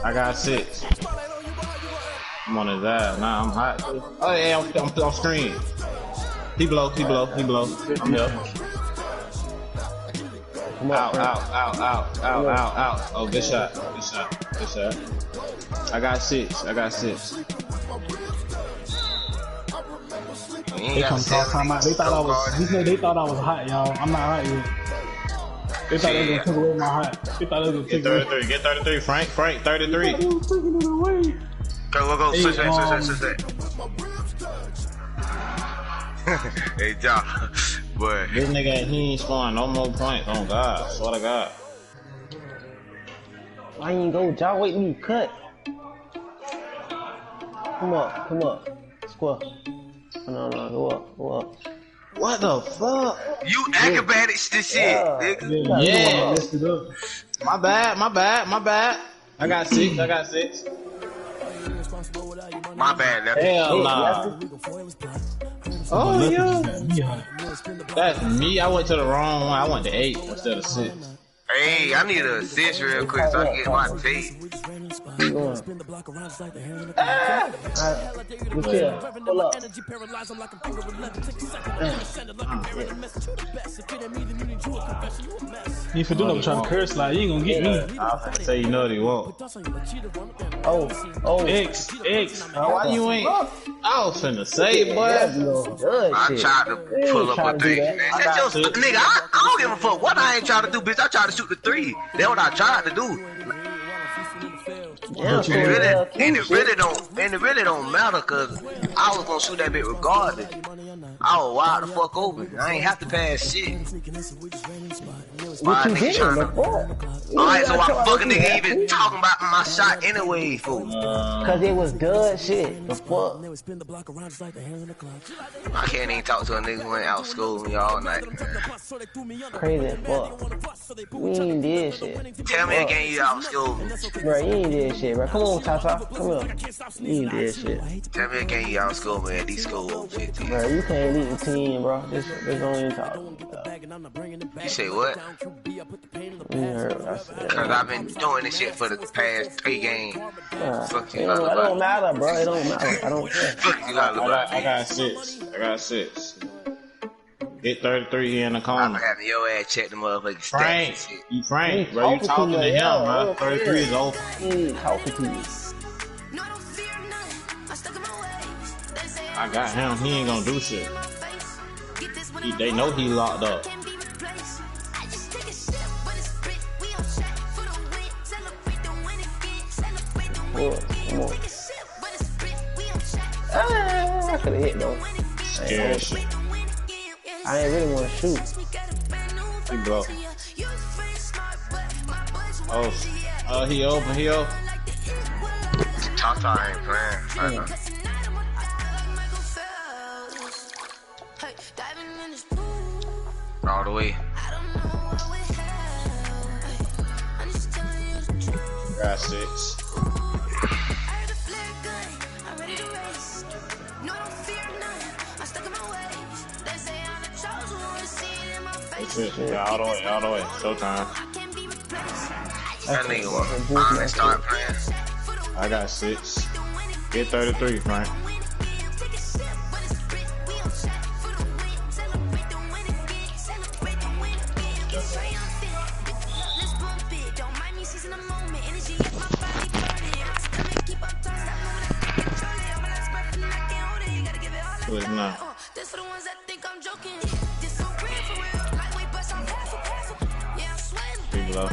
I got 6. I'm on his ass. Nah, I'm hot. Oh yeah, I'm screen. He blow. I'm here. Out. Oh, good shot. I got 6. They come talk time out. They thought I was hot, y'all. I'm not hot yet. They thought they were gonna take away my hot. They thought they were gonna take Get 33. Get 33, Frank. 33. Go. Switch that. Hey, John. Boy. This nigga, he ain't scoring no more points. Oh God, swear to God. Why you ain't go, John? Wait, me cut. Come up. Square. No, go up. What the fuck? You acrobatic this shit, nigga. Yeah. My bad. I got 6. I got 6. My bad, nephew. Hell nah. Oh, yeah. That's me. I went to the wrong one. I went to 8 instead of 6. Hey, I need an assist real quick so I can get my tape. Keep going. Pull up. You for doing trying to curse like you ain't gonna get me. I was say you know what he want. Oh. X. Why you ain't? I was finna say, boy. I tried to pull up a thing. Nigga, I don't give a fuck what I ain't trying to do, bitch. I tried to shoot the 3. That's what I tried to do. Yeah, and it really don't matter, cause I was gonna shoot that bitch regardless. I was wide the fuck open. I ain't have to pass shit. What you did? Alright, so why fucking nigga even talking about my shot anyway, fool? Cause it was good shit. The fuck? I can't even talk to a nigga who ain't out school me all night. Crazy as fuck. We ain't did shit. Tell me again you out school. Bro, you ain't did shit, bro. Come on, Tata. Come on. You ain't did shit. Tell me again you out school, man. These school over 50. Bro, you can't lead the team, bro. This don't even talk. You say what? Cause I've been doing this shit for the past 3 games. Fuck you, it don't matter, bro. It don't matter. I don't care. Fuck you, I got 6. Hit 33 in the corner. I'm having your ass check the motherfucking stats. Frank, bro. You talking to him, bro. 33 is over. Talking to you. I got him. He ain't gonna do shit. They know he locked up. I could have hit though. Scary shit. I ain't really want to shoot. He blow. Oh, he open. Tata ain't playing. All the way. Got 6. Yeah, all the way. Showtime. That nigga wanna start playing. I got 6. Hit 33, Frank. Good enough. Big low.